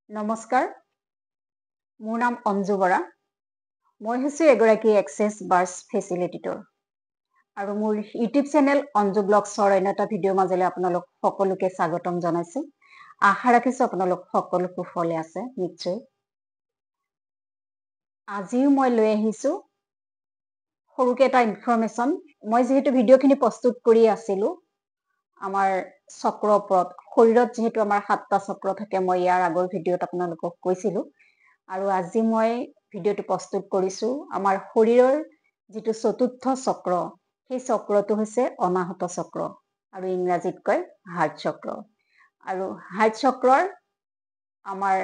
নমস্কাৰ, মোৰ নাম অঞ্জু বৰা। মই হৈছে এগৰাকী এক্সেছ বাৰ্ছ ফেচিলিটেটৰ আৰু মোৰ ইউটিউব চেনেল অঞ্জু ব্লগছৰ অন্য এটা ভিডিঅ'ৰ মাজলৈ আপোনালোক সকলোকে স্বাগতম জনাইছোঁ। আশা ৰাখিছোঁ আপোনালোক সকলো কুশলে আছে নিশ্চয়। আজিও মই লৈ আহিছোঁ সৰুকৈ এটা ইনফৰমেশ্যন। মই যিহেতু ভিডিঅ'খিনি প্ৰস্তুত কৰি আছিলোঁ আমাৰ চক্ৰৰ ওপৰত, শৰীৰত যিহেতু আমাৰ 7টা চক্ৰ থাকে, মই ইয়াৰ আগৰ ভিডিঅ'ত আপোনালোকক কৈছিলোঁ। আৰু আজি মই ভিডিঅ'টো প্ৰস্তুত কৰিছোঁ আমাৰ শৰীৰৰ যিটো চতুৰ্থ চক্ৰ, সেই চক্ৰটো হৈছে অনাহত চক্ৰ আৰু ইংৰাজীত কয় হাৰ্ট চক্ৰ। আৰু হাৰ্ট চক্ৰৰ আমাৰ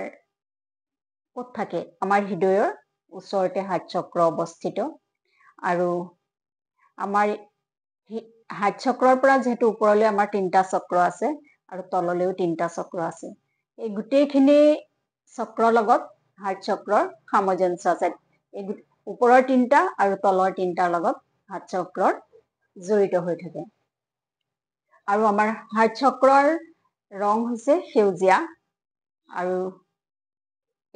ক'ত থাকে? আমাৰ হৃদয়ৰ ওচৰতে হাৰ্ট চক্ৰ অৱস্থিত। আৰু আমাৰ হাৰ্ট চক্ৰৰ পৰা যিহেতু ওপৰলৈ আমাৰ 3টা চক্ৰ আছে আৰু তললৈও 3টা চক্ৰ আছে। এই গোটেইখিনি চক্ৰৰ লগত হাৰ্ট চক্ৰৰ সামঞ্জস্য আছে। এই ওপৰৰ 3টা আৰু তলৰ 3টাৰ লগত হাৰ্ট চক্ৰৰ জড়িত হৈ থাকে। আৰু আমাৰ হাৰ্ট চক্ৰৰ ৰং হৈছে সেউজীয়া আৰু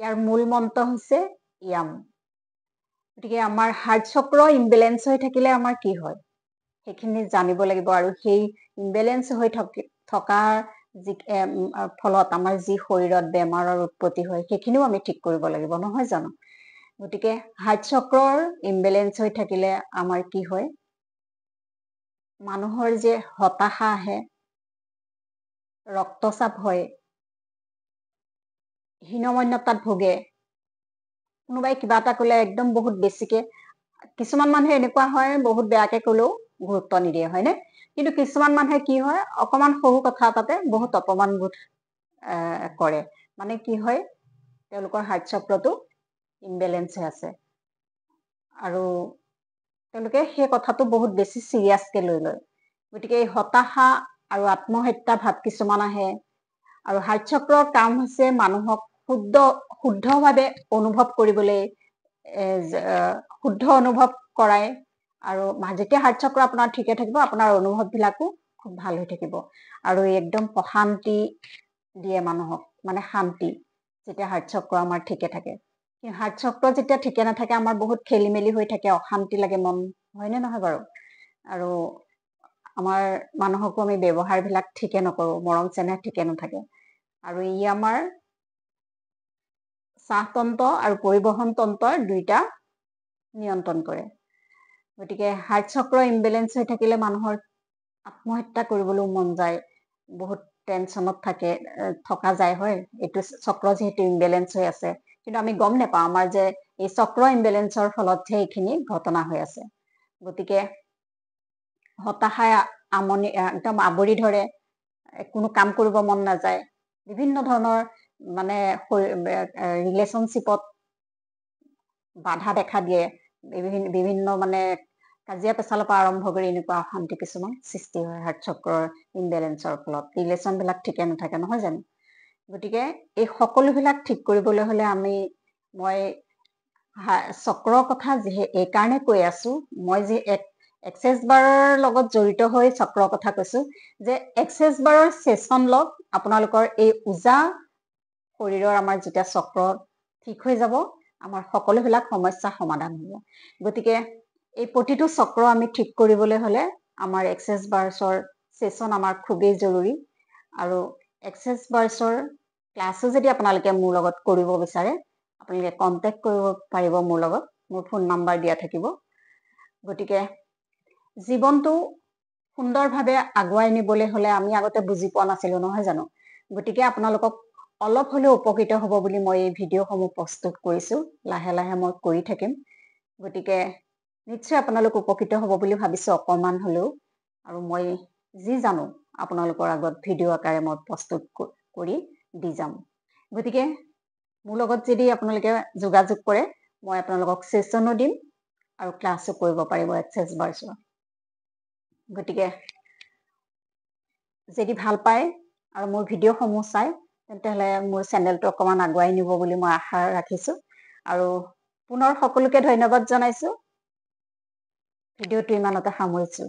ইয়াৰ মূল মন্ত্ৰ হৈছে য়াম। গতিকে আমাৰ হাৰ্ট চক্ৰ ইমবেলেঞ্চ হৈ থাকিলে আমাৰ কি হয় সেইখিনি জানিব লাগিব। আৰু সেই ইমবেলেঞ্চ হৈ থকাৰ ফলত আমাৰ যি শৰীৰত বেমাৰৰ উৎপত্তি হয় সেইখিনিও আমি ঠিক কৰিব লাগিব, নহয় জানো? গতিকে হাৰ্ট চক্ৰৰ ইমবেলেঞ্চ হৈ থাকিলে আমাৰ কি হয়, মানুহৰ যে হতাশা আহে, ৰক্তচাপ হয়, হীনমন্যতাত ভোগে, কোনোবাই কিবা এটা ক'লে একদম বহুত বেছিকে, কিছুমান মানুহে এনেকুৱা হয় বহুত বেয়াকে ক'লেও গুৰুত্ব নিদিয়ে, হয়নে? কিন্তু কিছুমান মানুহে কি হয়, অকমান সৰু কথা এটাতে বহুত অপমান বোধ কৰে। মানে কি হয়, তেওঁলোকৰ হাৰ্ট চক্ৰটো ইমবেলেঞ্চ হৈ আছে আৰু তেওঁলোকে সেই কথাটো বহুত বেছি চিৰিয়াছকে লৈ লয়। গতিকে এই হতাশা আৰু আত্মহত্যা ভাৱ কিছুমান আহে। আৰু হাৰ্ট চক্ৰৰ কাম হৈছে মানুহক শুদ্ধভাৱে অনুভৱ কৰিবলৈ, শুদ্ধ অনুভৱ কৰায়। আৰু যেতিয়া হাৰ্ট চক্ৰ আপোনাৰ ঠিকে থাকিব, আপোনাৰ অনুভৱবিলাকো খুব ভাল হৈ থাকিব আৰু একদম প্ৰশান্তি দিয়ে মানুহক, মানে শান্তি, যেতিয়া হাৰ্ট চক্ৰ আমাৰ ঠিকে থাকে। হাৰ্ট চক্ৰ যেতিয়া ঠিকে নাথাকে আমাৰ বহুত খেলি মেলি হৈ থাকে, অশান্তি লাগে মন, হয়নে নহয় বাৰু? আৰু আমাৰ মানুহকো আমি ব্যৱহাৰবিলাক ঠিকে নকৰোঁ, মৰম চেনেহ ঠিকে নাথাকে। আৰু ই আমাৰ শ্বাসতন্ত্ৰ আৰু পৰিবহন তন্ত্ৰৰ 2টা নিয়ন্ত্ৰণ কৰে। গতিকে হাৰ্ট চক্ৰ ইমবেলেঞ্চ হৈ থাকিলে মানুহৰ আত্মহত্যা কৰিবলৈও মন যায়, বহুত টেনচনত থকা যায়, হয়। এইটো চক্ৰ যিহেতু ইমবেলেঞ্চ হৈ আছে, কিন্তু আমি গম নাপাওঁ আমাৰ যে এই চক্ৰ ইমবেলেঞ্চৰ ফলতহে এইখিনি ঘটনা হৈ আছে। গতিকে হতাশাই একদম আৱৰি ধৰে, কোনো কাম কৰিব মন নাযায়, বিভিন্ন ধৰণৰ মানে ৰিলেশ্যনশ্বিপত বাধা দেখা দিয়ে, বিভিন্ন মানে কাজিয়া পেচালৰ পৰা আৰম্ভ কৰি এনেকুৱা অশান্তি কিছুমান সৃষ্টি হয় হাৰ্ট চক্ৰৰ ইমবেলেঞ্চৰ ফলত। ৰিলেশ্যনবিলাক ঠিকে নাথাকে, নহয় জানো? গতিকে এই সকলোবিলাক ঠিক কৰিবলৈ হ'লে মই চক্ৰৰ কথা এইকাৰণে কৈ আছো, মই যে এক্সেছ বাৰৰ লগত জড়িত হৈ চক্ৰৰ কথা কৈছো, যে এক্সেছ বাৰৰ ছেছন লওক, আপোনালোকৰ এই ওজা শৰীৰৰ আমাৰ যেতিয়া চক্ৰ ঠিক হৈ যাব, আমাৰ সকলোবিলাক সমস্যা সমাধান হ'ব। গতিকে এই প্ৰতিটো চক্ৰ আমি ঠিক কৰিবলৈ হ'লে আমাৰ এক্সেছ বাৰ্ছৰ ছেছন আমাৰ খুবেই জৰুৰী। আৰু এক্সেছ বাৰ্ছৰ ক্লাছো যদি আপোনালোকে মোৰ লগত কৰিব বিচাৰে, আপোনালোকে কণ্টেক্ট কৰিব পাৰিব মোৰ লগত, মোৰ ফোন নাম্বাৰ দিয়া থাকিব। গতিকে জীৱনটো সুন্দৰভাৱে আগুৱাই নিবলৈ হ'লে আমি আগতে বুজি পোৱা নাছিলো, নহয় জানো? গতিকে আপোনালোকক অলপ হ'লেও উপকৃত হ'ব বুলি মই এই ভিডিঅ'সমূহ প্ৰস্তুত কৰিছোঁ, লাহে লাহে মই কৰি থাকিম। গতিকে নিশ্চয় আপোনালোক উপকৃত হ'ব বুলি ভাবিছোঁ অকণমান হ'লেও। আৰু মই যি জানো আপোনালোকৰ আগত ভিডিঅ' আকাৰে মই প্ৰস্তুত কৰি দি যাম। গতিকে মোৰ লগত যদি আপোনালোকে যোগাযোগ কৰে, মই আপোনালোকক ছেছনো দিম আৰু ক্লাছো কৰিব পাৰিব এক্সেছ বাৰ্ছৰ। গতিকে যদি ভাল পায় আৰু মোৰ ভিডিঅ'সমূহ চাই, তেতিয়াহ'লে মোৰ চেনেলটো অকণমান আগুৱাই নিব বুলি মই আশা ৰাখিছোঁ। আৰু পুনৰ সকলোকে ধন্যবাদ জনাইছোঁ। ভিডিঅ'টো ইমানতে সামৰিছোঁ।